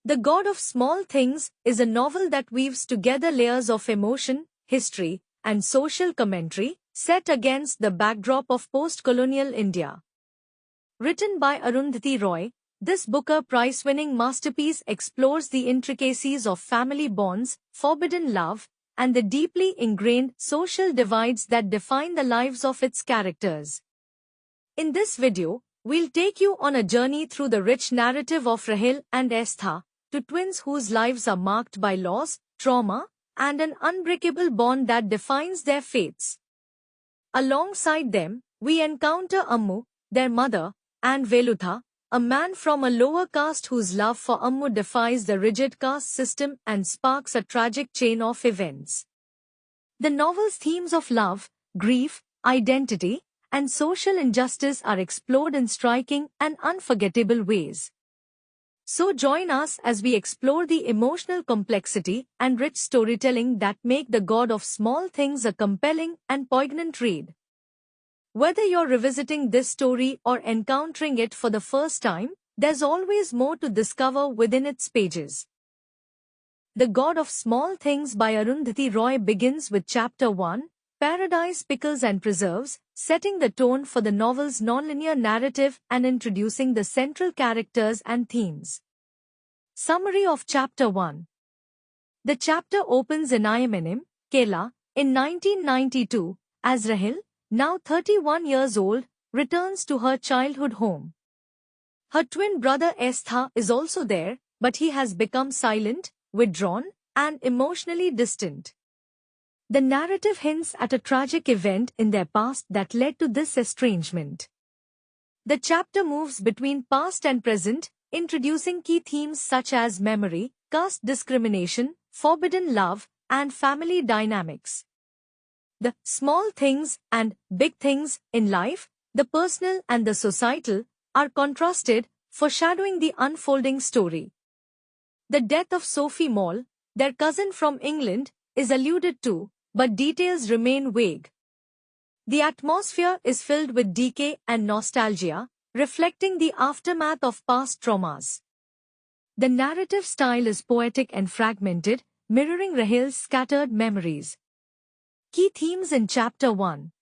The God of Small Things is a novel that weaves together layers of emotion, history, and social commentary, set against the backdrop of post-colonial India. Written by Arundhati Roy, this Booker Prize-winning masterpiece explores the intricacies of family bonds, forbidden love, and the deeply ingrained social divides that define the lives of its characters. In this video, we'll take you on a journey through the rich narrative of Rahel and Estha, to twins whose lives are marked by loss, trauma, and an unbreakable bond that defines their fates. Alongside them, we encounter Ammu, their mother, and Velutha, a man from a lower caste whose love for Ammu defies the rigid caste system and sparks a tragic chain of events. The novel's themes of love, grief, identity, and social injustice are explored in striking and unforgettable ways. So join us as we explore the emotional complexity and rich storytelling that make The God of Small Things a compelling and poignant read. Whether you're revisiting this story or encountering it for the first time, there's always more to discover within its pages. The God of Small Things by Arundhati Roy begins with Chapter 1, Paradise, Pickles and Preserves, setting the tone for the novel's nonlinear narrative and introducing the central characters and themes. Summary of Chapter 1. The chapter opens in Ayamanim, Kerala, in 1992, as Rahel, now 31 years old, returns to her childhood home. Her twin brother Estha is also there, but he has become silent, withdrawn, and emotionally distant. The narrative hints at a tragic event in their past that led to this estrangement. The chapter moves between past and present, introducing key themes such as memory, caste discrimination, forbidden love, and family dynamics. The small things and big things in life, the personal and the societal, are contrasted, foreshadowing the unfolding story. The death of Sophie Mol, their cousin from England, is alluded to, but details remain vague. The atmosphere is filled with decay and nostalgia, reflecting the aftermath of past traumas. The narrative style is poetic and fragmented, mirroring Rahel's scattered memories. Key themes in Chapter 1.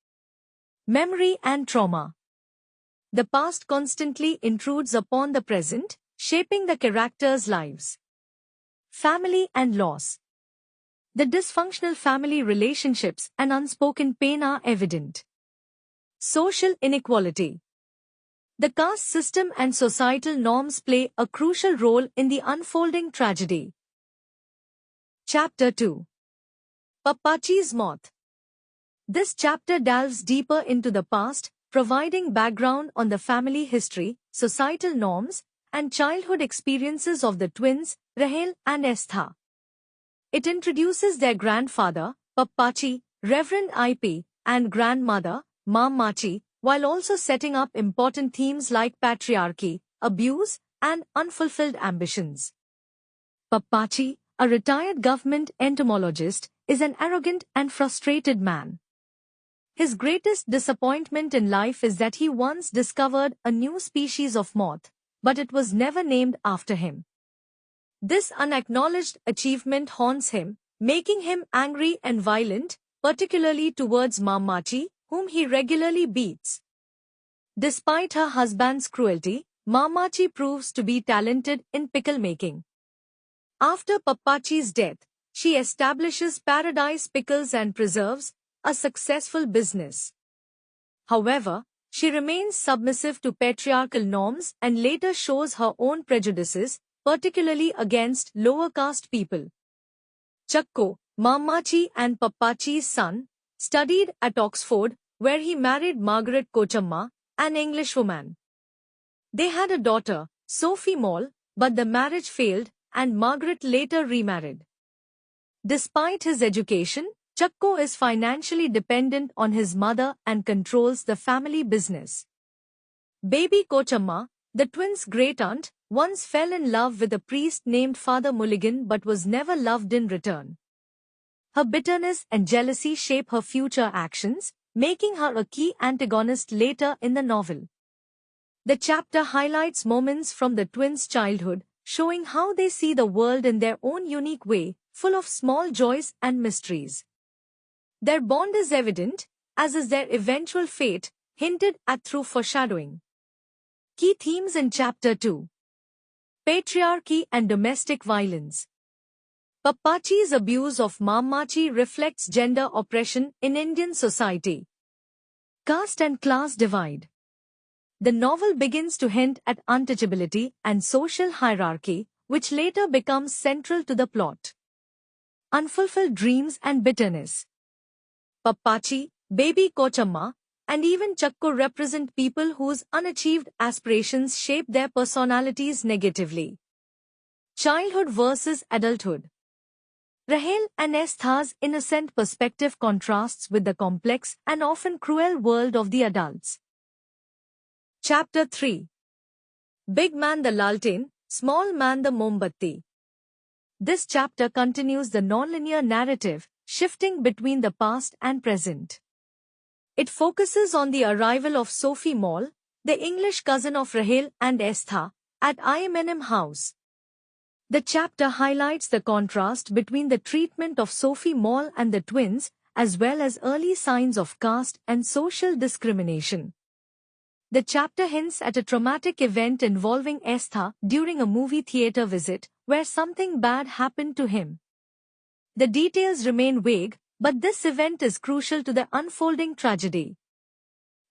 Memory and trauma. The past constantly intrudes upon the present, shaping the characters' lives. Family and loss. The dysfunctional family relationships and unspoken pain are evident. Social inequality. The caste system and societal norms play a crucial role in the unfolding tragedy. Chapter 2. Pappachi's Moth. This chapter delves deeper into the past, providing background on the family history, societal norms, and childhood experiences of the twins, Rahel and Estha. It introduces their grandfather, Pappachi, Reverend IP, and grandmother, Mammachi, while also setting up important themes like patriarchy, abuse, and unfulfilled ambitions. Pappachi, a retired government entomologist, is an arrogant and frustrated man. His greatest disappointment in life is that he once discovered a new species of moth, but it was never named after him. This unacknowledged achievement haunts him, making him angry and violent, particularly towards Mammachi, whom he regularly beats. Despite her husband's cruelty, Mammachi proves to be talented in pickle making. After Pappachi's death, she establishes Paradise Pickles and Preserves, a successful business. However, she remains submissive to patriarchal norms and later shows her own prejudices, particularly against lower caste people. Chakko, Mammachi and Pappachi's son, studied at Oxford, where he married Margaret Kochamma, an Englishwoman. They had a daughter, Sophie Mol, but the marriage failed, and Margaret later remarried. Despite his education, Chakko is financially dependent on his mother and controls the family business. Baby Kochamma, the twins' great-aunt, once fell in love with a priest named Father Mulligan but was never loved in return. Her bitterness and jealousy shape her future actions, making her a key antagonist later in the novel. The chapter highlights moments from the twins' childhood, showing how they see the world in their own unique way, full of small joys and mysteries. Their bond is evident, as is their eventual fate, hinted at through foreshadowing. Key themes in Chapter 2: Patriarchy and Domestic Violence. Pappachi's abuse of Mammachi reflects gender oppression in Indian society. Caste and class divide. The novel begins to hint at untouchability and social hierarchy, which later becomes central to the plot. Unfulfilled dreams and bitterness. Pappachi, baby Kochamma, and even Chakko represent people whose unachieved aspirations shape their personalities negatively. Childhood versus adulthood. Rahel and Estha's innocent perspective contrasts with the complex and often cruel world of the adults. Chapter 3: Big Man the Laltain, Small Man the Mombatti. This chapter continues the nonlinear narrative, shifting between the past and present. It focuses on the arrival of Sophie Mol, the English cousin of Rahel and Estha, at Imnm House. The chapter highlights the contrast between the treatment of Sophie Mol and the twins, as well as early signs of caste and social discrimination. The chapter hints at a traumatic event involving Estha during a movie theater visit, where something bad happened to him. The details remain vague, but this event is crucial to the unfolding tragedy.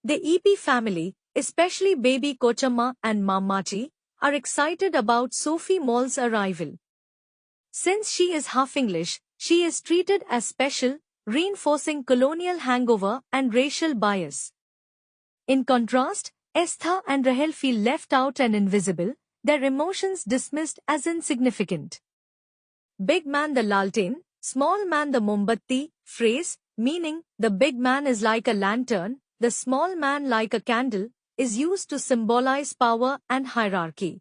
The EP family, especially baby Kochamma and Mammachi, are excited about Sophie Mol's arrival. Since she is half English, she is treated as special, reinforcing colonial hangover and racial bias. In contrast, Estha and Rahel feel left out and invisible, their emotions dismissed as insignificant. Big Man the Laltain, Small Man the Mombatti phrase, meaning the big man is like a lantern, the small man like a candle, is used to symbolize power and hierarchy.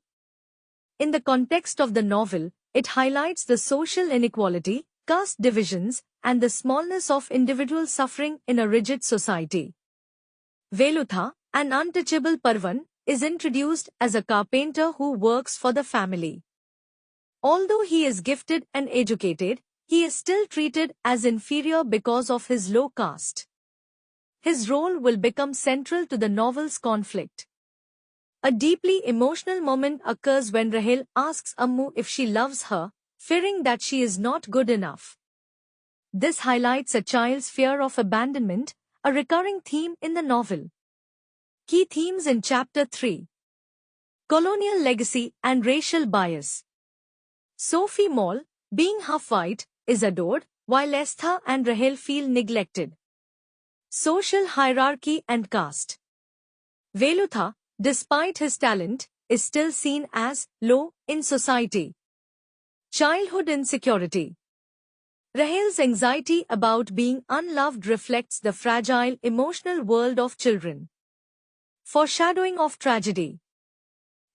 In the context of the novel, it highlights the social inequality, caste divisions, and the smallness of individual suffering in a rigid society. Velutha, an untouchable Parvan, is introduced as a carpenter who works for the family. Although he is gifted and educated, he is still treated as inferior because of his low caste. His role will become central to the novel's conflict. A deeply emotional moment occurs when Rahel asks Ammu if she loves her, fearing that she is not good enough. This highlights a child's fear of abandonment, a recurring theme in the novel. Key themes in Chapter 3: Colonial legacy and racial bias. Sophie Mol, being half-white, is adored, while Estha and Rahel feel neglected. Social hierarchy and caste. Velutha, despite his talent, is still seen as low in society. Childhood insecurity. Rahel's anxiety about being unloved reflects the fragile emotional world of children. Foreshadowing of tragedy.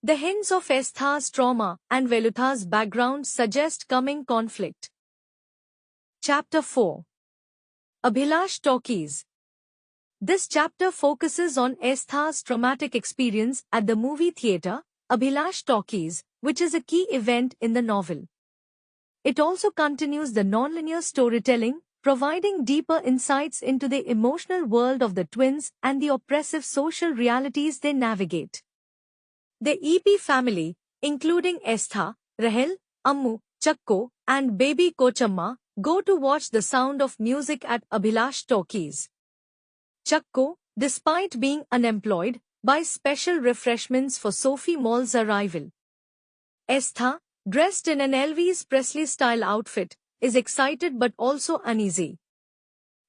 The hints of Estha's trauma and Velutha's background suggest coming conflict. Chapter 4: Abhilash Talkies. This chapter focuses on Estha's traumatic experience at the movie theater, Abhilash Talkies, which is a key event in the novel. It also continues the nonlinear storytelling, providing deeper insights into the emotional world of the twins and the oppressive social realities they navigate. The EP family, including Estha, Rahel, Ammu, Chakko, and baby Kochamma, go to watch The Sound of Music at Abhilash Talkies. Chakko, despite being unemployed, buys special refreshments for Sophie Mol's arrival. Estha, dressed in an Elvis Presley-style outfit, is excited but also uneasy.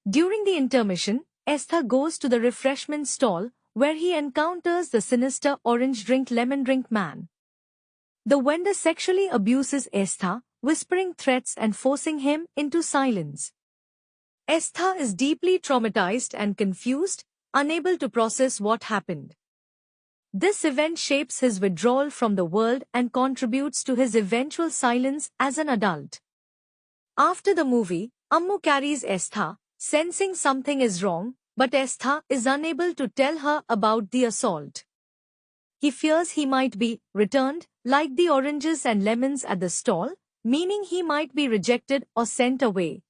During the intermission, Estha goes to the refreshment stall, where he encounters the sinister orange drink lemon drink man. The vendor sexually abuses Estha, whispering threats and forcing him into silence. Estha is deeply traumatized and confused, unable to process what happened. This event shapes his withdrawal from the world and contributes to his eventual silence as an adult. After the movie, Ammu carries Estha, sensing something is wrong, but Estha is unable to tell her about the assault. He fears he might be returned, like the oranges and lemons at the stall, meaning he might be rejected or sent away.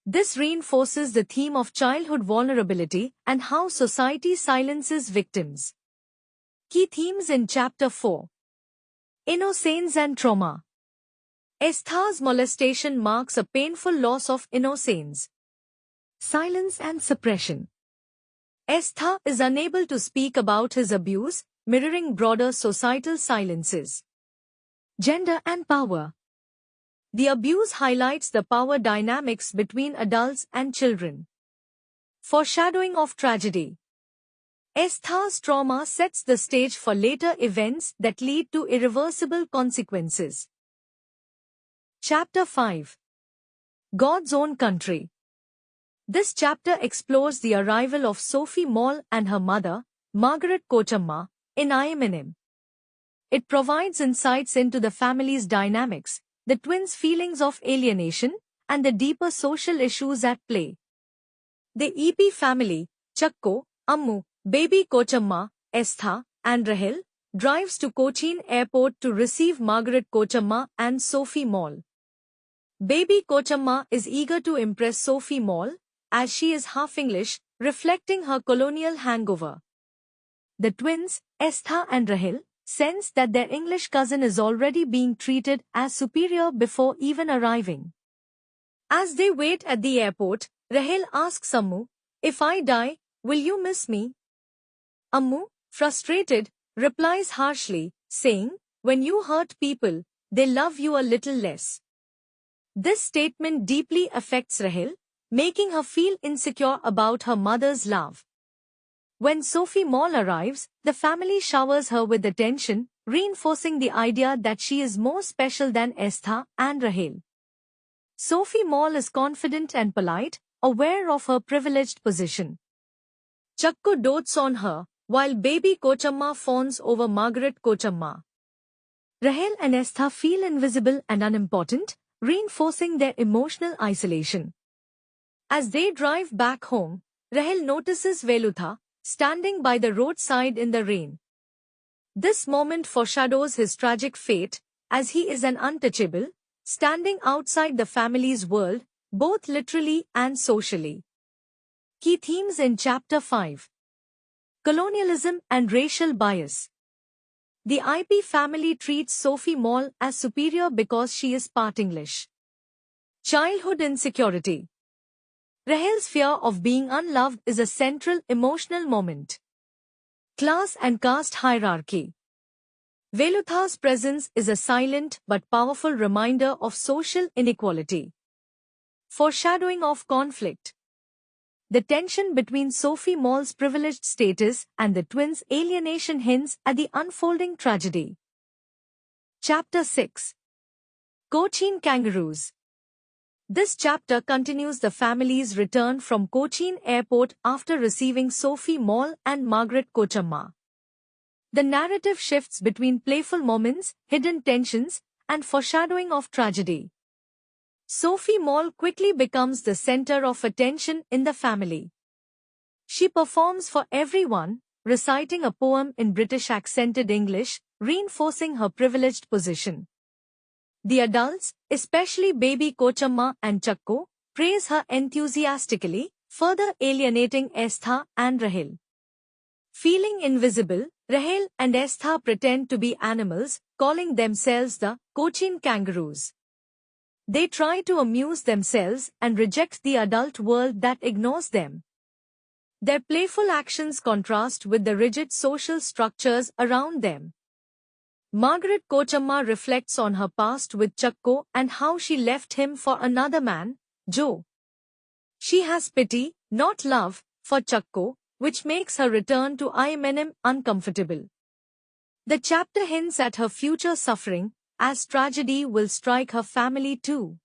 This reinforces the theme of childhood vulnerability and how society silences victims. Key themes in Chapter 4. Innocence and Trauma. Estha's molestation marks a painful loss of innocence. Silence and suppression. Estha is unable to speak about his abuse, mirroring broader societal silences. Gender and power. The abuse highlights the power dynamics between adults and children. Foreshadowing of tragedy. Estha's trauma sets the stage for later events that lead to irreversible consequences. Chapter 5. God's Own Country. This chapter explores the arrival of Sophie Mol and her mother, Margaret Kochamma, in Ammu. It provides insights into the family's dynamics, the twins' feelings of alienation, and the deeper social issues at play. The EP family, Chakko, Ammu, baby Kochamma, Estha, and Rahel, drives to Cochin airport to receive Margaret Kochamma and Sophie Mol. Baby Kochamma is eager to impress Sophie Mol, as she is half English, reflecting her colonial hangover. The twins, Estha and Rahel, sense that their English cousin is already being treated as superior before even arriving. As they wait at the airport, Rahel asks Ammu, "If I die, will you miss me?" Ammu, frustrated, replies harshly, saying, "When you hurt people, they love you a little less." This statement deeply affects Rahel, making her feel insecure about her mother's love. When Sophie Mol arrives, the family showers her with attention, reinforcing the idea that she is more special than Estha and Rahel. Sophie Mol is confident and polite, aware of her privileged position. Chakko dotes on her, while baby Kochamma fawns over Margaret Kochamma. Rahel and Estha feel invisible and unimportant, reinforcing their emotional isolation. As they drive back home, Rahel notices Velutha, standing by the roadside in the rain. This moment foreshadows his tragic fate, as he is an untouchable, standing outside the family's world, both literally and socially. Key themes in Chapter 5. Colonialism and racial bias. The IP family treats Sophie Mol as superior because she is part English. Childhood insecurity. Rahel's fear of being unloved is a central emotional moment. Class and caste hierarchy. Velutha's presence is a silent but powerful reminder of social inequality. Foreshadowing of conflict. The tension between Sophie Mol's privileged status and the twins' alienation hints at the unfolding tragedy. Chapter 6. Cochin kangaroos. This chapter continues the family's return from Cochin airport after receiving Sophie Mol and Margaret Kochamma. The narrative shifts between playful moments, hidden tensions, and foreshadowing of tragedy. Sophie Mol quickly becomes the center of attention in the family. She performs for everyone, reciting a poem in British accented English, reinforcing her privileged position. The adults, especially baby Kochamma and Chakko, praise her enthusiastically, further alienating Estha and Rahel. Feeling invisible, Rahel and Estha pretend to be animals, calling themselves the Cochin kangaroos. They try to amuse themselves and reject the adult world that ignores them. Their playful actions contrast with the rigid social structures around them. Margaret Kochamma reflects on her past with Chakko and how she left him for another man, Joe. She has pity, not love, for Chakko, which makes her return to Ammu uncomfortable. The chapter hints at her future suffering, as tragedy will strike her family too.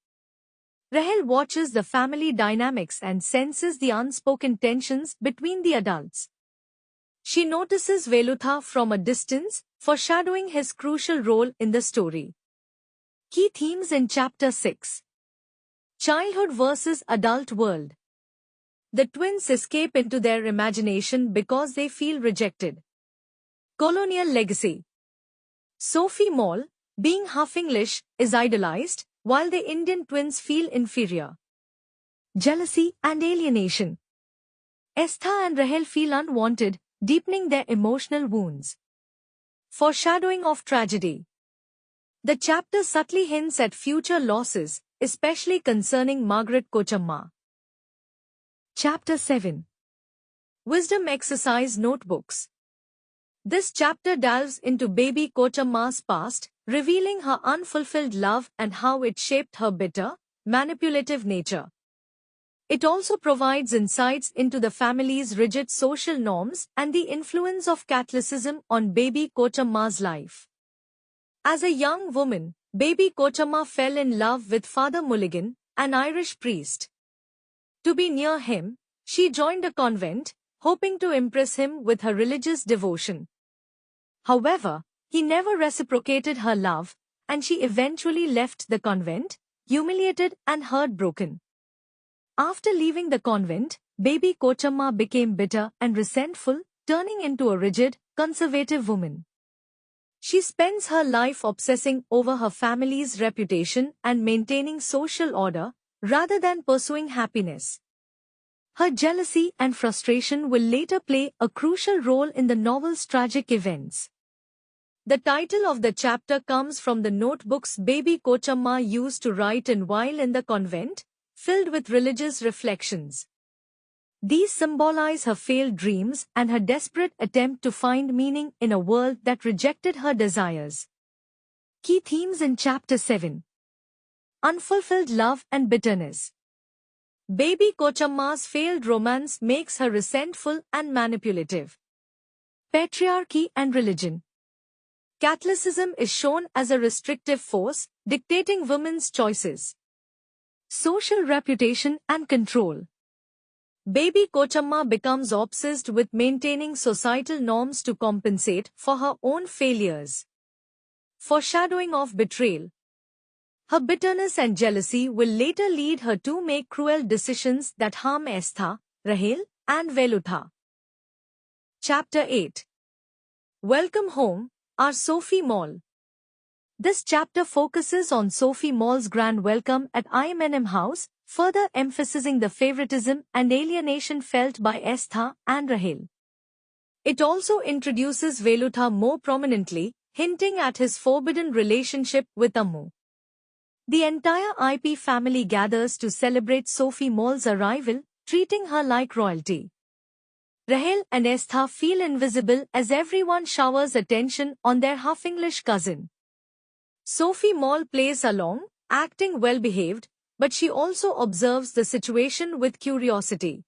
Rahel watches the family dynamics and senses the unspoken tensions between the adults. She notices Velutha from a distance, foreshadowing his crucial role in the story. Key themes in Chapter 6. Childhood versus adult world. The twins escape into their imagination because they feel rejected. Colonial legacy. Sophie Mol, being half English, is idolized, while the Indian twins feel inferior. Jealousy and alienation. Estha and Rahel feel unwanted, deepening their emotional wounds. Foreshadowing of tragedy. The chapter subtly hints at future losses, especially concerning Margaret Kochamma. Chapter 7. Wisdom Exercise Notebooks. This chapter delves into baby Kochamma's past, revealing her unfulfilled love and how it shaped her bitter, manipulative nature. It also provides insights into the family's rigid social norms and the influence of Catholicism on baby Kochamma's life. As a young woman, baby Kochamma fell in love with Father Mulligan, an Irish priest. To be near him, she joined a convent, hoping to impress him with her religious devotion. However, he never reciprocated her love, and she eventually left the convent, humiliated and heartbroken. After leaving the convent, baby Kochamma became bitter and resentful, turning into a rigid, conservative woman. She spends her life obsessing over her family's reputation and maintaining social order, rather than pursuing happiness. Her jealousy and frustration will later play a crucial role in the novel's tragic events. The title of the chapter comes from the notebooks baby Kochamma used to write in while in the convent, filled with religious reflections. These symbolize her failed dreams and her desperate attempt to find meaning in a world that rejected her desires. Key themes in Chapter 7. Unfulfilled love and bitterness. Baby Kochamma's failed romance makes her resentful and manipulative. Patriarchy and religion. Catholicism is shown as a restrictive force, dictating women's choices. Social reputation and control. Baby Kochamma becomes obsessed with maintaining societal norms to compensate for her own failures. Foreshadowing of betrayal. Her bitterness and jealousy will later lead her to make cruel decisions that harm Estha, Rahel, and Velutha. Chapter 8. Welcome home, our Sophie Mol. This chapter focuses on Sophie Mol's grand welcome at Ammu house, further emphasizing the favoritism and alienation felt by Estha and Rahel. It also introduces Velutha more prominently, hinting at his forbidden relationship with Ammu. The entire IP family gathers to celebrate Sophie Mol's arrival, treating her like royalty. Rahel and Estha feel invisible as everyone showers attention on their half-English cousin. Sophie Mol plays along, acting well-behaved, but she also observes the situation with curiosity.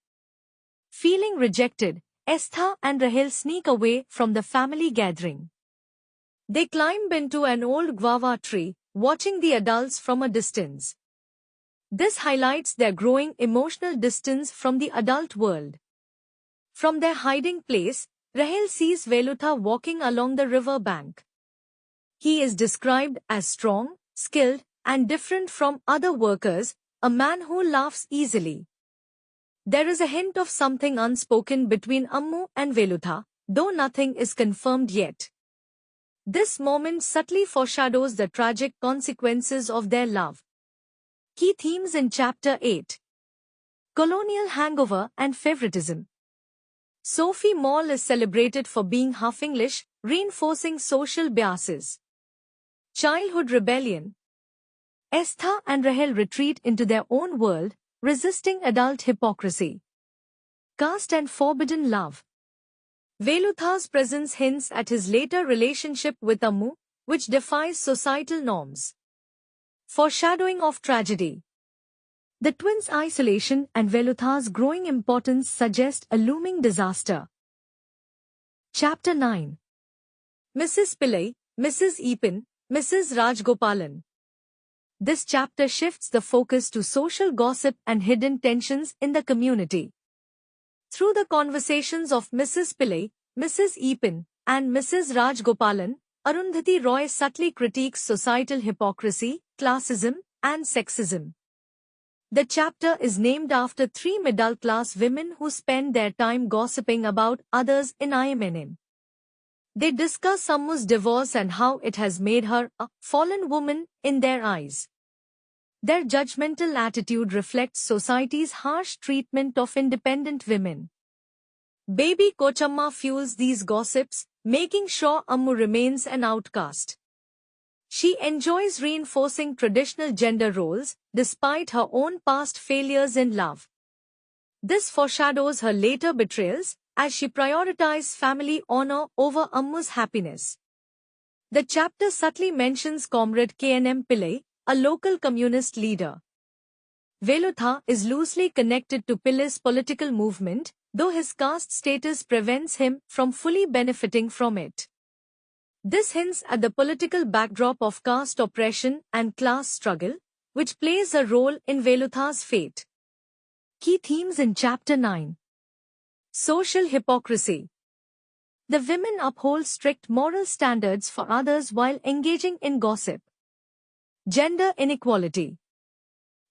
Feeling rejected, Estha and Rahel sneak away from the family gathering. They climb into an old guava tree, watching the adults from a distance. This highlights their growing emotional distance from the adult world. From their hiding place, Rahel sees Velutha walking along the river bank. He is described as strong, skilled, and different from other workers, a man who laughs easily. There is a hint of something unspoken between Ammu and Velutha, though nothing is confirmed yet. This moment subtly foreshadows the tragic consequences of their love. Key themes in Chapter 8. Colonial hangover and favoritism. Sophie Mol is celebrated for being half English, reinforcing social biases. Childhood rebellion. Estha and Rahel retreat into their own world, resisting adult hypocrisy. Caste and forbidden love. Velutha's presence hints at his later relationship with Ammu, which defies societal norms. Foreshadowing of tragedy. The twins' isolation and Velutha's growing importance suggest a looming disaster. Chapter 9. Mrs. Pillai, Mrs. Epen, Mrs. Rajgopalan. This chapter shifts the focus to social gossip and hidden tensions in the community. Through the conversations of Mrs. Pillai, Mrs. Epen, and Mrs. Rajgopalan, Arundhati Roy subtly critiques societal hypocrisy, classism, and sexism. The chapter is named after three middle-class women who spend their time gossiping about others in Ammu. They discuss Ammu's divorce and how it has made her a fallen woman in their eyes. Their judgmental attitude reflects society's harsh treatment of independent women. Baby Kochamma fuels these gossips, making sure Ammu remains an outcast. She enjoys reinforcing traditional gender roles, despite her own past failures in love. This foreshadows her later betrayals, as she prioritizes family honor over Ammu's happiness. The chapter subtly mentions Comrade K.N.M. Pillai, a local communist leader. Velutha is loosely connected to Pillai's political movement, though his caste status prevents him from fully benefiting from it. This hints at the political backdrop of caste oppression and class struggle, which plays a role in Velutha's fate. Key themes in Chapter 9. Social hypocrisy. The women uphold strict moral standards for others while engaging in gossip. Gender inequality.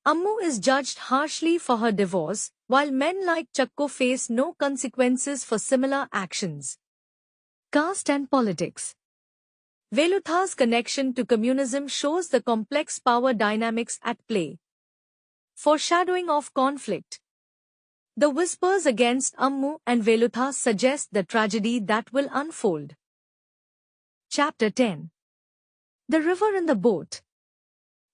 Ammu is judged harshly for her divorce, while men like Chakko face no consequences for similar actions. Caste and politics. Velutha's connection to communism shows the complex power dynamics at play. Foreshadowing of conflict. The whispers against Ammu and Velutha suggest the tragedy that will unfold. Chapter 10. The river and the boat.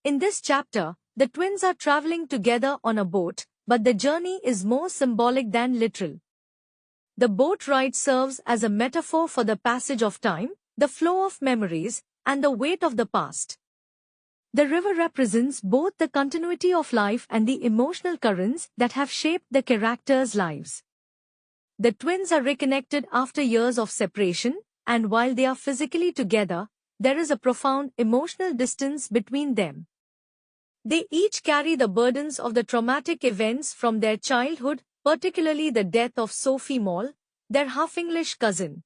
In this chapter, the twins are traveling together on a boat, but the journey is more symbolic than literal. The boat ride serves as a metaphor for the passage of time, the flow of memories, and the weight of the past. The river represents both the continuity of life and the emotional currents that have shaped the characters' lives. The twins are reconnected after years of separation, and while they are physically together, there is a profound emotional distance between them. They each carry the burdens of the traumatic events from their childhood, particularly the death of Sophie Mol, their half-English cousin.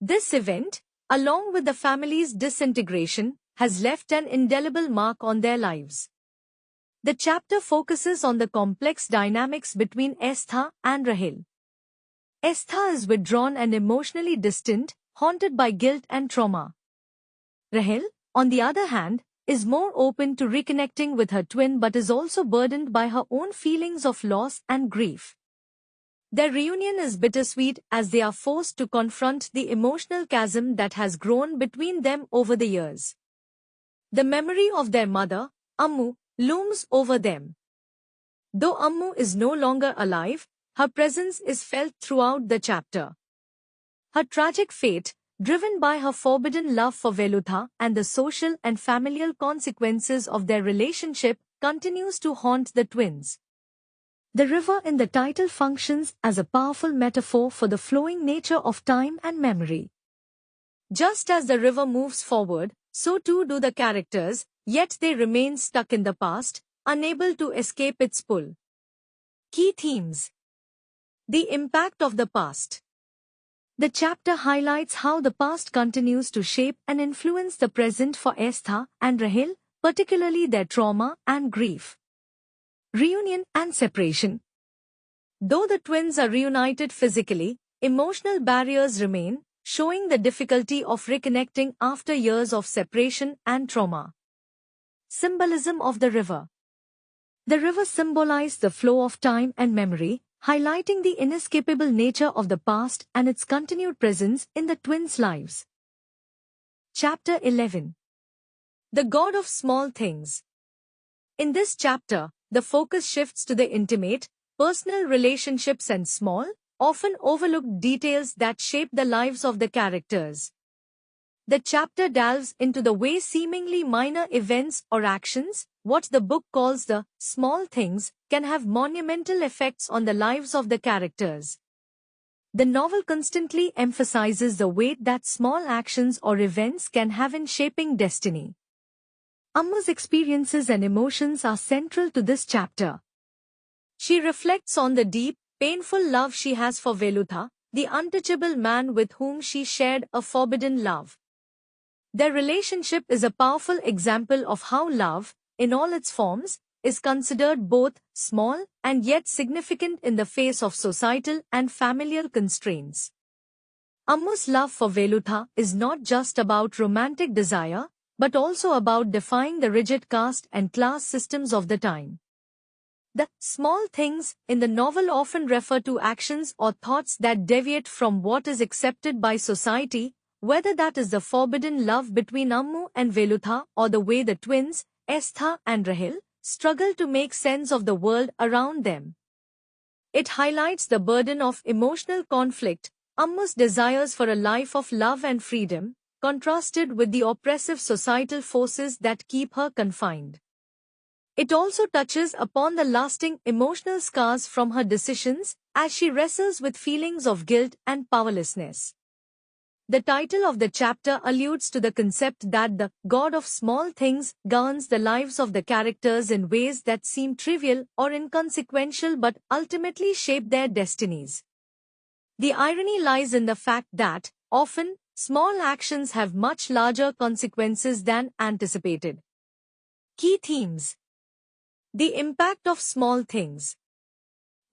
This event, along with the family's disintegration, has left an indelible mark on their lives. The chapter focuses on the complex dynamics between Estha and Rahel. Estha is withdrawn and emotionally distant, haunted by guilt and trauma. Rahel, on the other hand, is more open to reconnecting with her twin but is also burdened by her own feelings of loss and grief. Their reunion is bittersweet as they are forced to confront the emotional chasm that has grown between them over the years. The memory of their mother, Ammu, looms over them. Though Ammu is no longer alive, her presence is felt throughout the chapter. Her tragic fate, driven by her forbidden love for Velutha and the social and familial consequences of their relationship, continues to haunt the twins. The river in the title functions as a powerful metaphor for the flowing nature of time and memory. Just as the river moves forward, so too do the characters, yet they remain stuck in the past, unable to escape its pull. Key themes. The impact of the past. The chapter highlights how the past continues to shape and influence the present for Estha and Rahel, particularly their trauma and grief. Reunion and separation. Though the twins are reunited physically, emotional barriers remain, showing the difficulty of reconnecting after years of separation and trauma. Symbolism of the river. The river symbolizes the flow of time and memory, highlighting the inescapable nature of the past and its continued presence in the twins' lives. Chapter 11. The God of Small Things. In this chapter, the focus shifts to the intimate, personal relationships and small, often overlooked details that shape the lives of the characters. The chapter delves into the way seemingly minor events or actions, what the book calls the small things, can have monumental effects on the lives of the characters. The novel constantly emphasizes the weight that small actions or events can have in shaping destiny. Ammu's experiences and emotions are central to this chapter. She reflects on the deep, painful love she has for Velutha, the untouchable man with whom she shared a forbidden love. Their relationship is a powerful example of how love, in all its forms, is considered both small and yet significant in the face of societal and familial constraints. Ammu's love for Velutha is not just about romantic desire, but also about defying the rigid caste and class systems of the time. The small things in the novel often refer to actions or thoughts that deviate from what is accepted by society, whether that is the forbidden love between Ammu and Velutha or the way the twins, Estha and Rahel, struggle to make sense of the world around them. It highlights the burden of emotional conflict, Ammu's desires for a life of love and freedom, contrasted with the oppressive societal forces that keep her confined. It also touches upon the lasting emotional scars from her decisions as she wrestles with feelings of guilt and powerlessness. The title of the chapter alludes to the concept that the God of small things governs the lives of the characters in ways that seem trivial or inconsequential but ultimately shape their destinies. The irony lies in the fact that, often, small actions have much larger consequences than anticipated. Key themes. The impact of small things.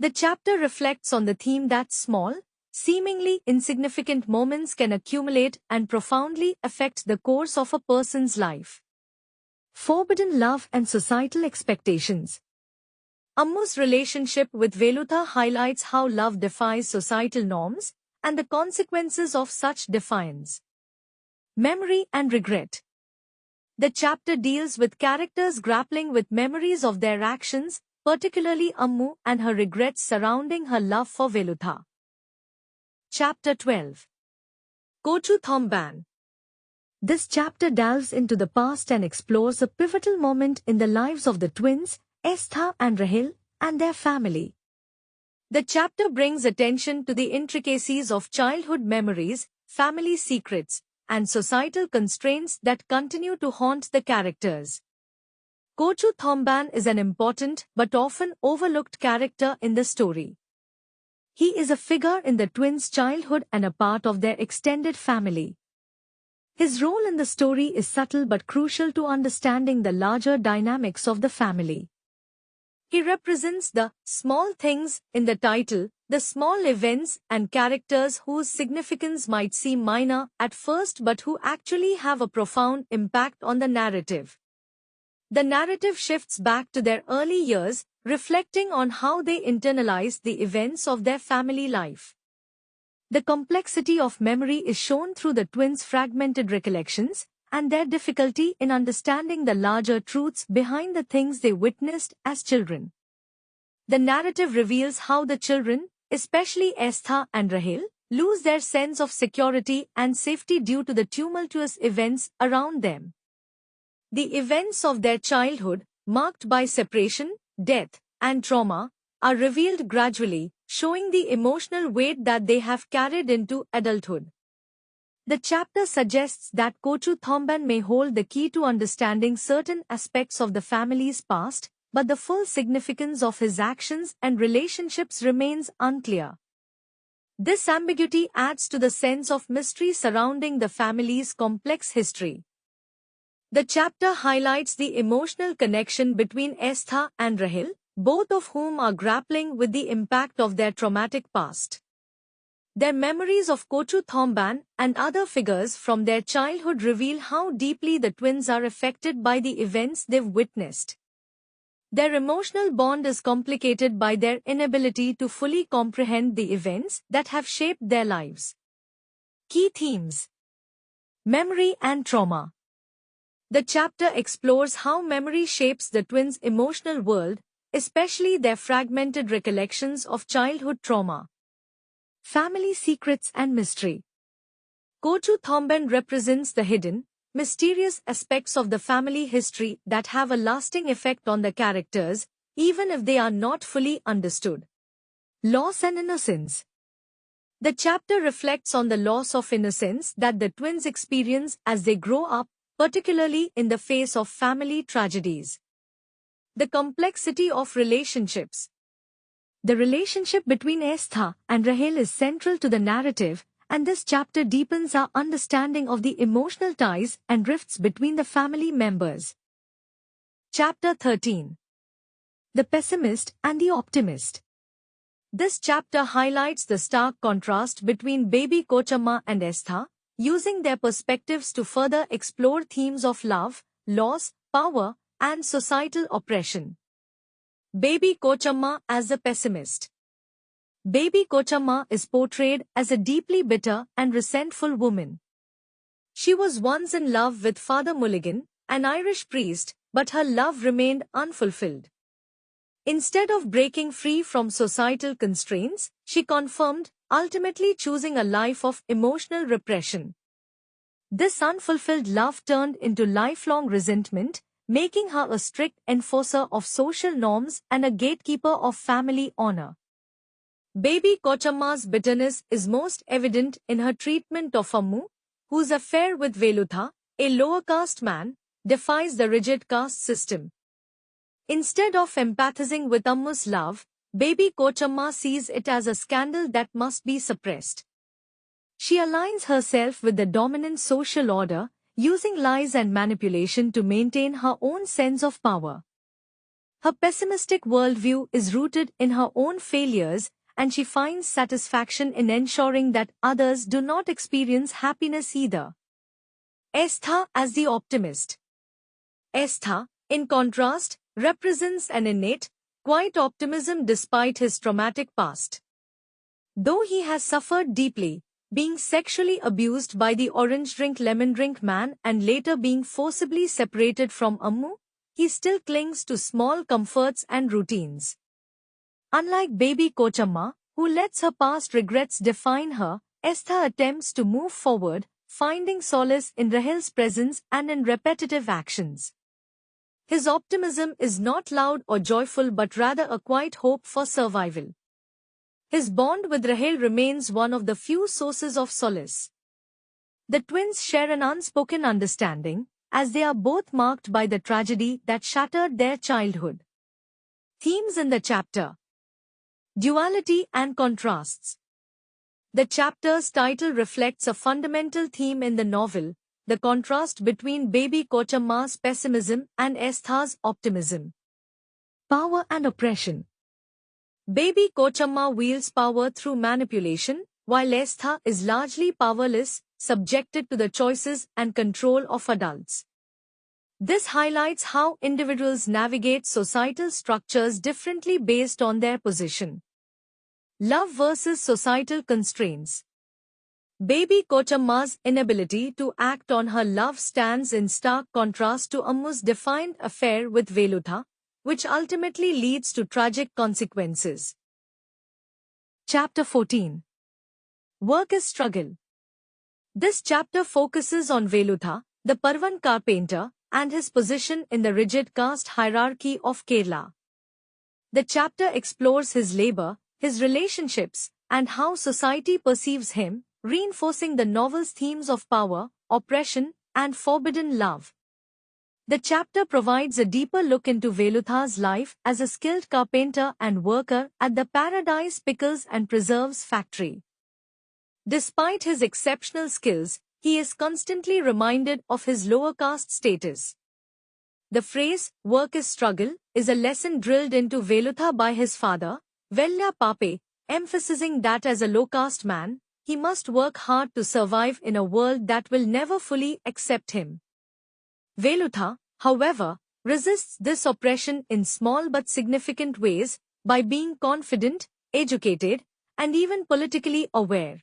The chapter reflects on the theme that small, seemingly insignificant moments can accumulate and profoundly affect the course of a person's life. Forbidden love and societal expectations. Ammu's relationship with Velutha highlights how love defies societal norms and the consequences of such defiance. Memory and regret. The chapter deals with characters grappling with memories of their actions, particularly Ammu and her regrets surrounding her love for Velutha. Chapter 12. Kochu Thomban. This chapter delves into the past and explores a pivotal moment in the lives of the twins, Estha and Rahel, and their family. The chapter brings attention to the intricacies of childhood memories, family secrets, and societal constraints that continue to haunt the characters. Kochu Thomban is an important but often overlooked character in the story. He is a figure in the twins' childhood and a part of their extended family. His role in the story is subtle but crucial to understanding the larger dynamics of the family. He represents the small things in the title, the small events and characters whose significance might seem minor at first but who actually have a profound impact on the narrative. The narrative shifts back to their early years, reflecting on how they internalize the events of their family life. The complexity of memory is shown through the twins' fragmented recollections and their difficulty in understanding the larger truths behind the things they witnessed as children. The narrative reveals how the children, especially Estha and Rahel, lose their sense of security and safety due to the tumultuous events around them. The events of their childhood, marked by separation, death, and trauma, are revealed gradually, showing the emotional weight that they have carried into adulthood. The chapter suggests that Kochu Thomban may hold the key to understanding certain aspects of the family's past, but the full significance of his actions and relationships remains unclear. This ambiguity adds to the sense of mystery surrounding the family's complex history. The chapter highlights the emotional connection between Estha and Rahel, both of whom are grappling with the impact of their traumatic past. Their memories of Kochu Thomban and other figures from their childhood reveal how deeply the twins are affected by the events they've witnessed. Their emotional bond is complicated by their inability to fully comprehend the events that have shaped their lives. Key themes. Memory and trauma. The chapter explores how memory shapes the twins' emotional world, especially their fragmented recollections of childhood trauma. Family secrets and mystery. Kochu Thomban represents the hidden, mysterious aspects of the family history that have a lasting effect on the characters, even if they are not fully understood. Loss and innocence. The chapter reflects on the loss of innocence that the twins experience as they grow up, particularly in the face of family tragedies. The complexity of relationships. The relationship between Estha and Rahel is central to the narrative, and this chapter deepens our understanding of the emotional ties and rifts between the family members. Chapter 13. The Pessimist and the Optimist. This chapter highlights the stark contrast between baby Kochamma and Estha, using their perspectives to further explore themes of love, loss, power, and societal oppression. Baby Kochamma as a pessimist. Baby Kochamma is portrayed as a deeply bitter and resentful woman. She was once in love with Father Mulligan, an Irish priest, but her love remained unfulfilled. Instead of breaking free from societal constraints, she conformed, ultimately choosing a life of emotional repression. This unfulfilled love turned into lifelong resentment, making her a strict enforcer of social norms and a gatekeeper of family honor. Baby Kochamma's bitterness is most evident in her treatment of Ammu, whose affair with Velutha, a lower caste man, defies the rigid caste system. Instead of empathizing with Ammu's love, baby Kochamma sees it as a scandal that must be suppressed. She aligns herself with the dominant social order, using lies and manipulation to maintain her own sense of power. Her pessimistic worldview is rooted in her own failures, and she finds satisfaction in ensuring that others do not experience happiness either. Estha as the optimist. Estha, in contrast, represents an innate, quiet optimism despite his traumatic past. Though he has suffered deeply, being sexually abused by the orange drink lemon drink man and later being forcibly separated from Ammu, he still clings to small comforts and routines. Unlike baby Kochamma, who lets her past regrets define her, Estha attempts to move forward, finding solace in Rahel's presence and in repetitive actions. His optimism is not loud or joyful but rather a quiet hope for survival. His bond with Rahel remains one of the few sources of solace. The twins share an unspoken understanding, as they are both marked by the tragedy that shattered their childhood. Themes in the chapter: duality and contrasts. The chapter's title reflects a fundamental theme in the novel, the contrast between baby Kochamma's pessimism and Estha's optimism. Power and oppression. Baby Kochamma wields power through manipulation, while Estha is largely powerless, subjected to the choices and control of adults. This highlights how individuals navigate societal structures differently based on their position. Love versus societal constraints. Baby Kochamma's inability to act on her love stands in stark contrast to Ammu's defiant affair with Velutha, which ultimately leads to tragic consequences. Chapter 14. Work is Struggle. This chapter focuses on Velutha, the Parvan carpenter, and his position in the rigid caste hierarchy of Kerala. The chapter explores his labor, his relationships, and how society perceives him, reinforcing the novel's themes of power, oppression, and forbidden love. The chapter provides a deeper look into Velutha's life as a skilled carpenter and worker at the Paradise Pickles and Preserves factory. Despite his exceptional skills, he is constantly reminded of his lower caste status. The phrase, "work is struggle," is a lesson drilled into Velutha by his father, Vella Pape, emphasizing that as a low-caste man, he must work hard to survive in a world that will never fully accept him. Velutha, however, resists this oppression in small but significant ways, by being confident, educated, and even politically aware.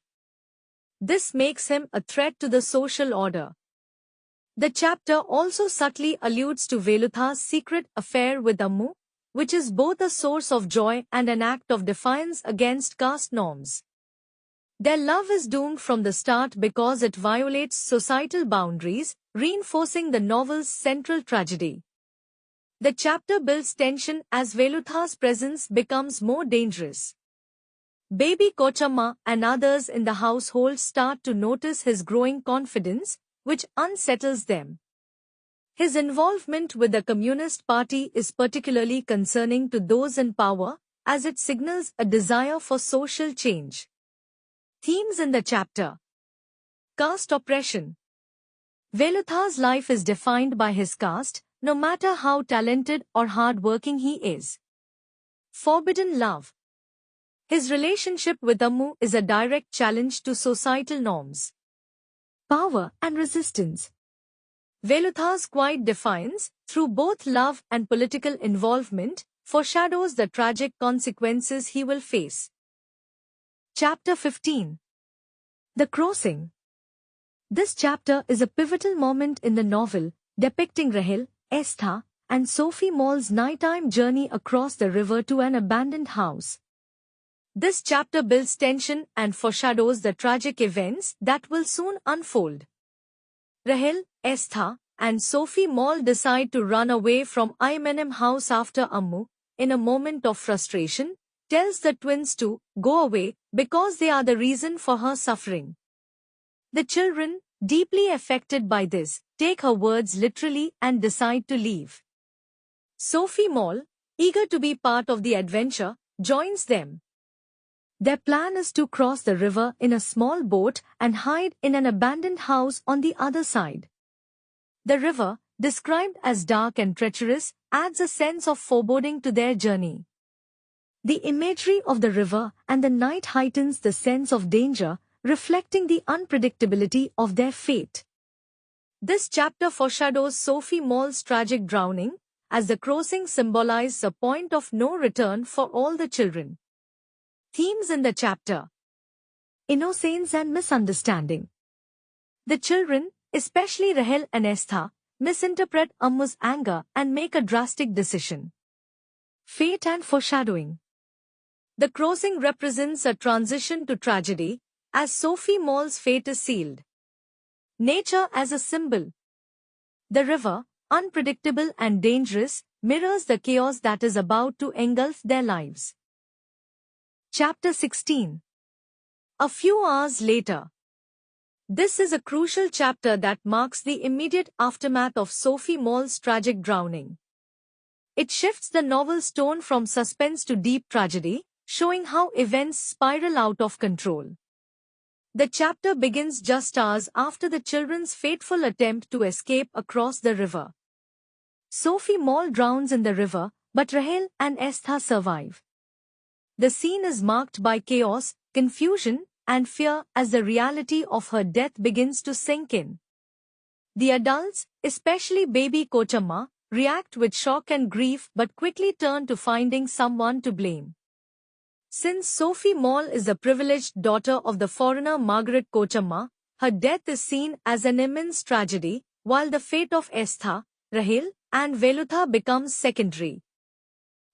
This makes him a threat to the social order. The chapter also subtly alludes to Velutha's secret affair with Ammu, which is both a source of joy and an act of defiance against caste norms. Their love is doomed from the start because it violates societal boundaries, reinforcing the novel's central tragedy. The chapter builds tension as Velutha's presence becomes more dangerous. Baby Kochamma and others in the household start to notice his growing confidence, which unsettles them. His involvement with the Communist Party is particularly concerning to those in power, as it signals a desire for social change. Themes in the chapter: caste oppression. Velutha's life is defined by his caste, no matter how talented or hard-working he is. Forbidden love. His relationship with Ammu is a direct challenge to societal norms. Power and resistance. Velutha's quiet defiance, through both love and political involvement, foreshadows the tragic consequences he will face. Chapter 15. The Crossing. This chapter is a pivotal moment in the novel, depicting Rahel, Estha, and Sophie Mol's nighttime journey across the river to an abandoned house. This chapter builds tension and foreshadows the tragic events that will soon unfold. Rahel, Estha, and Sophie Mol decide to run away from Immenem house after Ammu, in a moment of frustration, tells the twins to go away because they are the reason for her suffering. The children, deeply affected by this, take her words literally and decide to leave. Sophie Mol, eager to be part of the adventure, joins them. Their plan is to cross the river in a small boat and hide in an abandoned house on the other side. The river, described as dark and treacherous, adds a sense of foreboding to their journey. The imagery of the river and the night heightens the sense of danger, reflecting the unpredictability of their fate. This chapter foreshadows Sophie Mol's tragic drowning, as the crossing symbolizes a point of no return for all the children. Themes in the chapter. Innocence and misunderstanding. The children, especially Rahel and Estha, misinterpret Ammu's anger and make a drastic decision. Fate and foreshadowing. The crossing represents a transition to tragedy, as Sophie Mol's fate is sealed. Nature as a symbol. The river, unpredictable and dangerous, mirrors the chaos that is about to engulf their lives. Chapter 16. A few hours later. This is a crucial chapter that marks the immediate aftermath of Sophie Mol's tragic drowning. It shifts the novel's tone from suspense to deep tragedy, showing how events spiral out of control. The chapter begins just hours after the children's fateful attempt to escape across the river. Sophie Mol drowns in the river, but Rahel and Estha survive. The scene is marked by chaos, confusion, and fear as the reality of her death begins to sink in. The adults, especially baby Kochamma, react with shock and grief but quickly turn to finding someone to blame. Since Sophie Mol is the privileged daughter of the foreigner Margaret Kochamma, her death is seen as an immense tragedy, while the fate of Estha, Rahel, and Velutha becomes secondary.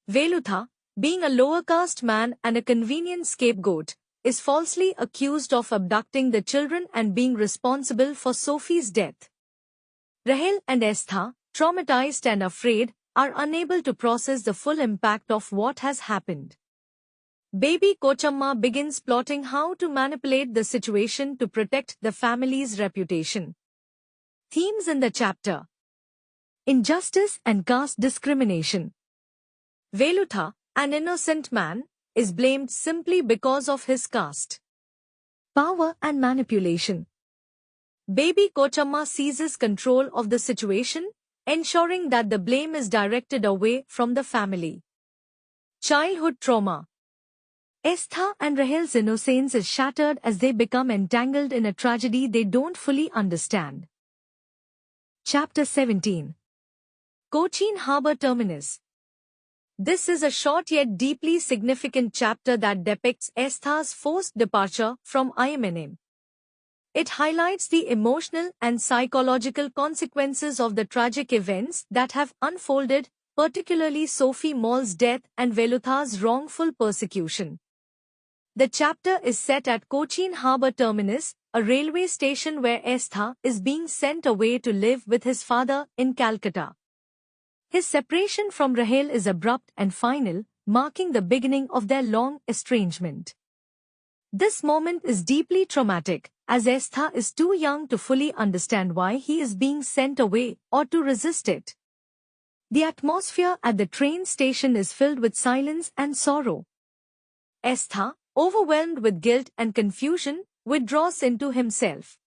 Velutha, being a lower caste man and a convenient scapegoat, is falsely accused of abducting the children and being responsible for Sophie's death. Rahel and Estha, traumatized and afraid, are unable to process the full impact of what has happened. Baby Kochamma begins plotting how to manipulate the situation to protect the family's reputation. Themes in the chapter. Injustice and caste discrimination. Velutha, an innocent man, is blamed simply because of his caste. Power and manipulation. Baby Kochamma seizes control of the situation, ensuring that the blame is directed away from the family. Childhood trauma. Estha and Rahel's innocence is shattered as they become entangled in a tragedy they don't fully understand. Chapter 17. Cochin Harbour Terminus. This is a short yet deeply significant chapter that depicts Estha's forced departure from Immenem. It highlights the emotional and psychological consequences of the tragic events that have unfolded, particularly Sophie Mol's death and Velutha's wrongful persecution. The chapter is set at Cochin Harbour Terminus, a railway station where Estha is being sent away to live with his father in Calcutta. His separation from Rahel is abrupt and final, marking the beginning of their long estrangement. This moment is deeply traumatic, as Estha is too young to fully understand why he is being sent away or to resist it. The atmosphere at the train station is filled with silence and sorrow. Estha, overwhelmed with guilt and confusion, withdraws into himself.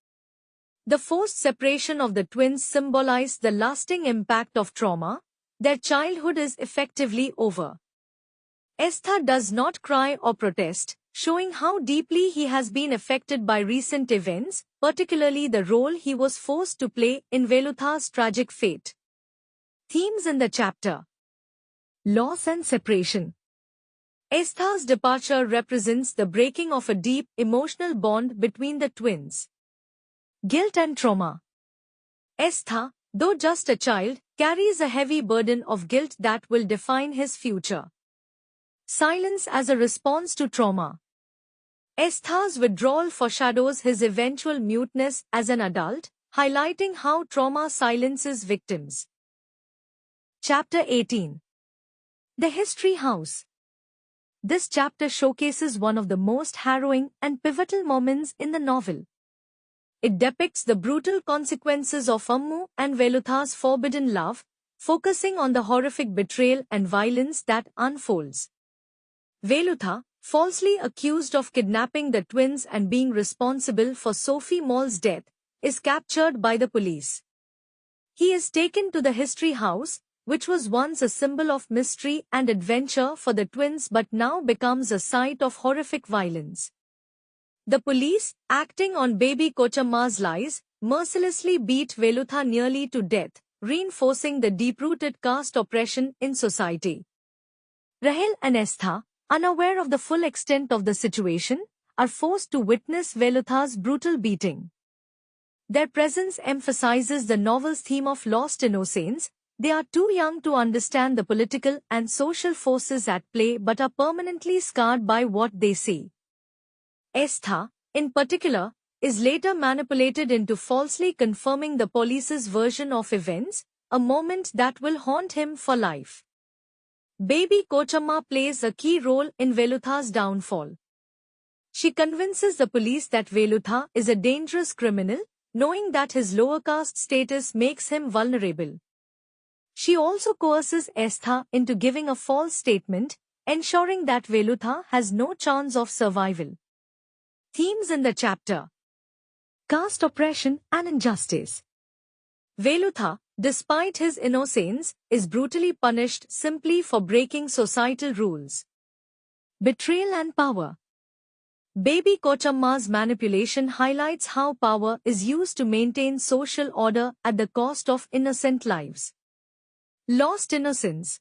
The forced separation of the twins symbolizes the lasting impact of trauma. Their childhood is effectively over. Estha does not cry or protest, showing how deeply he has been affected by recent events, particularly the role he was forced to play in Velutha's tragic fate. Themes in the chapter: loss and separation. Estha's departure represents the breaking of a deep, emotional bond between the twins. Guilt and trauma. Estha, though just a child, carries a heavy burden of guilt that will define his future. Silence as a response to trauma. Estha's withdrawal foreshadows his eventual muteness as an adult, highlighting how trauma silences victims. Chapter 18. The History House. This chapter showcases one of the most harrowing and pivotal moments in the novel. It depicts the brutal consequences of Ammu and Velutha's forbidden love, focusing on the horrific betrayal and violence that unfolds. Velutha, falsely accused of kidnapping the twins and being responsible for Sophie Mol's death, is captured by the police. He is taken to the History House, which was once a symbol of mystery and adventure for the twins but now becomes a site of horrific violence. The police, acting on baby Kochamma's lies, mercilessly beat Velutha nearly to death, reinforcing the deep-rooted caste oppression in society. Rahel and Estha, unaware of the full extent of the situation, are forced to witness Velutha's brutal beating. Their presence emphasizes the novel's theme of lost innocence. They are too young to understand the political and social forces at play but are permanently scarred by what they see. Estha, in particular, is later manipulated into falsely confirming the police's version of events, a moment that will haunt him for life. Baby Kochamma plays a key role in Velutha's downfall. She convinces the police that Velutha is a dangerous criminal, knowing that his lower caste status makes him vulnerable. She also coerces Estha into giving a false statement, ensuring that Velutha has no chance of survival. Themes in the chapter: caste oppression and injustice. Velutha, despite his innocence, is brutally punished simply for breaking societal rules. Betrayal and power. Baby Kochamma's manipulation highlights how power is used to maintain social order at the cost of innocent lives. Lost innocence.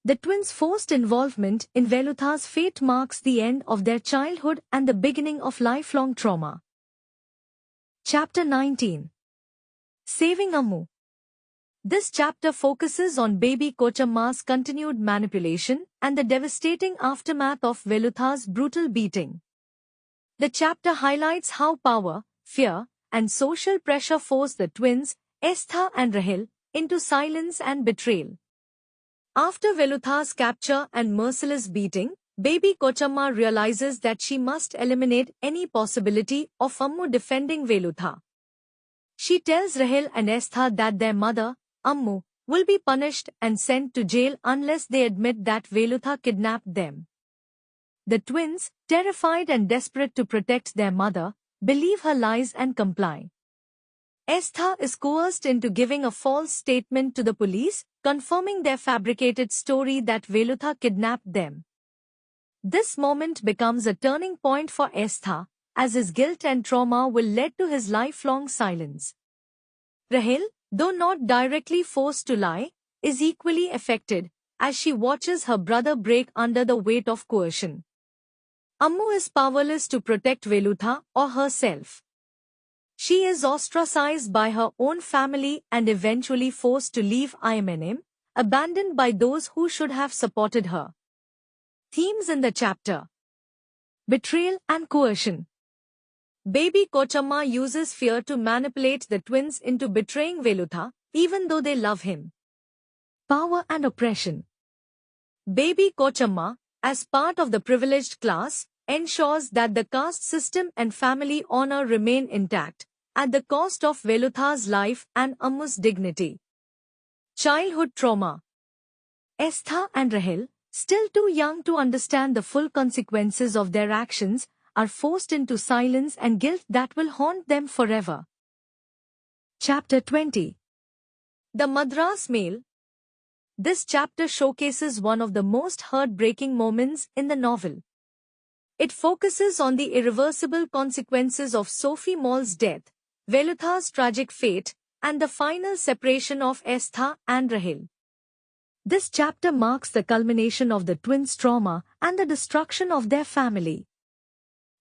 The twins' forced involvement in Velutha's fate marks the end of their childhood and the beginning of lifelong trauma. Chapter 19. Saving Ammu. This chapter focuses on baby Kochamma's continued manipulation and the devastating aftermath of Velutha's brutal beating. The chapter highlights how power, fear, and social pressure force the twins, Estha and Rahel, into silence and betrayal. After Velutha's capture and merciless beating, baby Kochamma realizes that she must eliminate any possibility of Ammu defending Velutha. She tells Rahel and Estha that their mother, Ammu, will be punished and sent to jail unless they admit that Velutha kidnapped them. The twins, terrified and desperate to protect their mother, believe her lies and comply. Estha is coerced into giving a false statement to the police, confirming their fabricated story that Velutha kidnapped them. This moment becomes a turning point for Estha, as his guilt and trauma will lead to his lifelong silence. Rahel, though not directly forced to lie, is equally affected, as she watches her brother break under the weight of coercion. Ammu is powerless to protect Velutha or herself. She is ostracized by her own family and eventually forced to leave Ammu, abandoned by those who should have supported her. Themes in the chapter: betrayal and coercion. Baby Kochamma uses fear to manipulate the twins into betraying Velutha, even though they love him. Power and oppression. Baby Kochamma, as part of the privileged class, ensures that the caste system and family honor remain intact, at the cost of Velutha's life and Ammu's dignity. Childhood trauma. Estha and Rahel, still too young to understand the full consequences of their actions, are forced into silence and guilt that will haunt them forever. Chapter 20. The Madras Mail. This chapter showcases one of the most heartbreaking moments in the novel. It focuses on the irreversible consequences of Sophie Mol's death, Velutha's tragic fate, and the final separation of Estha and Rahel. This chapter marks the culmination of the twins' trauma and the destruction of their family.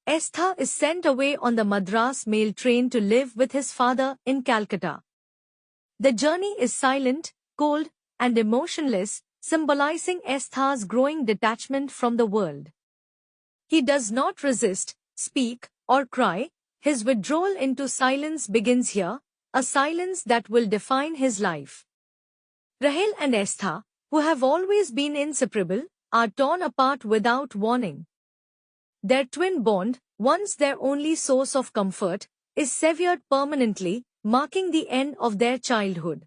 Estha is sent away on the Madras mail train to live with his father in Calcutta. The journey is silent, cold, and emotionless, symbolizing Estha's growing detachment from the world. He does not resist, speak, or cry. His withdrawal into silence begins here, a silence that will define his life. Rahel and Estha, who have always been inseparable, are torn apart without warning. Their twin bond, once their only source of comfort, is severed permanently, marking the end of their childhood.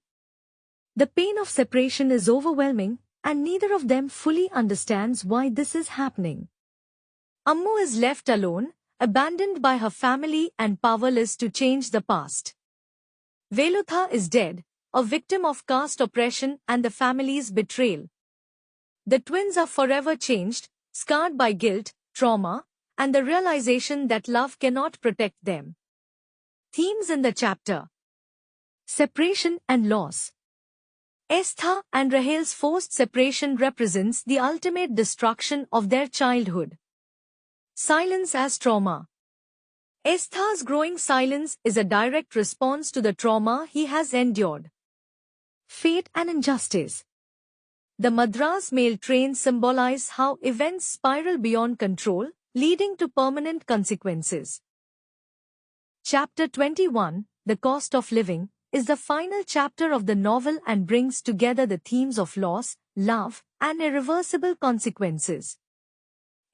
The pain of separation is overwhelming, and neither of them fully understands why this is happening. Ammu is left alone, abandoned by her family and powerless to change the past. Velutha is dead, a victim of caste oppression and the family's betrayal. The twins are forever changed, scarred by guilt, trauma, and the realization that love cannot protect them. Themes in the chapter: separation and loss. Estha and Rahel's forced separation represents the ultimate destruction of their childhood. Silence as trauma. Estha's growing silence is a direct response to the trauma he has endured. Fate and injustice. The Madras mail train symbolize how events spiral beyond control, leading to permanent consequences. Chapter 21, The Cost of Living, is the final chapter of the novel and brings together the themes of loss, love, and irreversible consequences.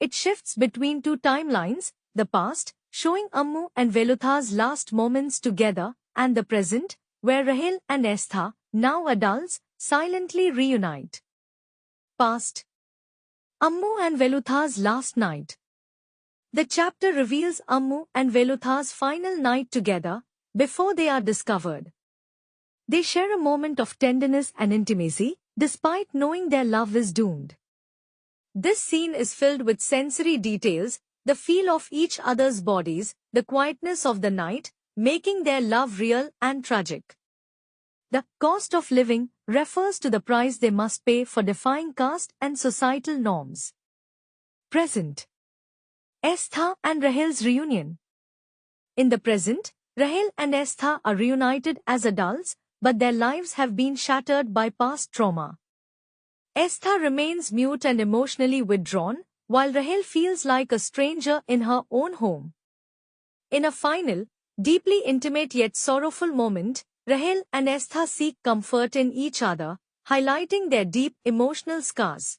It shifts between two timelines, the past, showing Ammu and Velutha's last moments together, and the present, where Rahel and Estha, now adults, silently reunite. Past. Ammu and Velutha's last night. The chapter reveals Ammu and Velutha's final night together, before they are discovered. They share a moment of tenderness and intimacy, despite knowing their love is doomed. This scene is filled with sensory details, the feel of each other's bodies, the quietness of the night, making their love real and tragic. The cost of living refers to the price they must pay for defying caste and societal norms. Present. Estha and Rahel's reunion. In the present, Rahel and Estha are reunited as adults, but their lives have been shattered by past trauma. Estha remains mute and emotionally withdrawn, while Rahel feels like a stranger in her own home. In a final, deeply intimate yet sorrowful moment, Rahel and Estha seek comfort in each other, highlighting their deep emotional scars.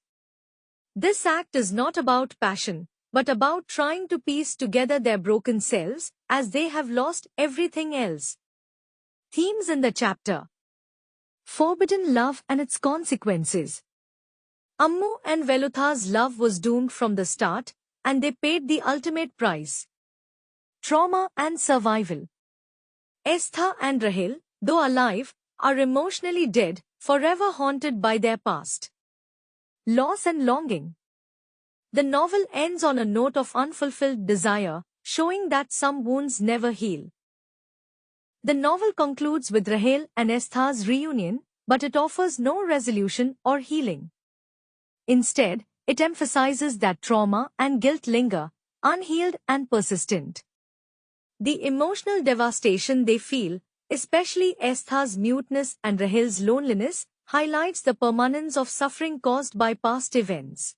This act is not about passion, but about trying to piece together their broken selves, as they have lost everything else. Themes in the chapter: forbidden love and its consequences. Ammu and Velutha's love was doomed from the start, and they paid the ultimate price. Trauma and survival. Estha and Rahel, though alive, are emotionally dead, forever haunted by their past. Loss and longing. The novel ends on a note of unfulfilled desire, showing that some wounds never heal. The novel concludes with Rahel and Estha's reunion, but it offers no resolution or healing. Instead, it emphasizes that trauma and guilt linger, unhealed and persistent. The emotional devastation they feel, especially Estha's muteness and Rahel's loneliness, highlights the permanence of suffering caused by past events.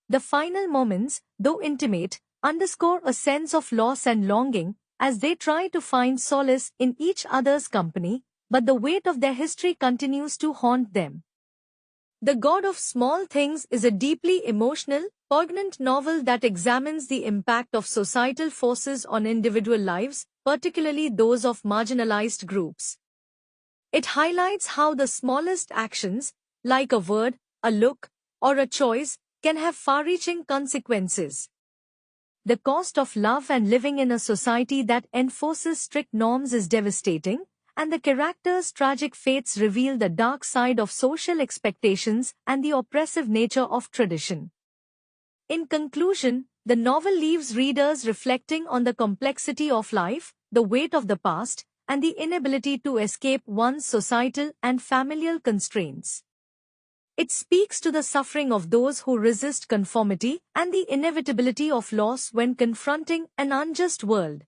The final moments, though intimate, underscore a sense of loss and longing, as they try to find solace in each other's company, but the weight of their history continues to haunt them. The God of Small Things is a deeply emotional, poignant novel that examines the impact of societal forces on individual lives, particularly those of marginalized groups. It highlights how the smallest actions, like a word, a look, or a choice, can have far-reaching consequences. The cost of love and living in a society that enforces strict norms is devastating, and the characters' tragic fates reveal the dark side of social expectations and the oppressive nature of tradition. In conclusion, the novel leaves readers reflecting on the complexity of life, the weight of the past, and the inability to escape one's societal and familial constraints. It speaks to the suffering of those who resist conformity and the inevitability of loss when confronting an unjust world.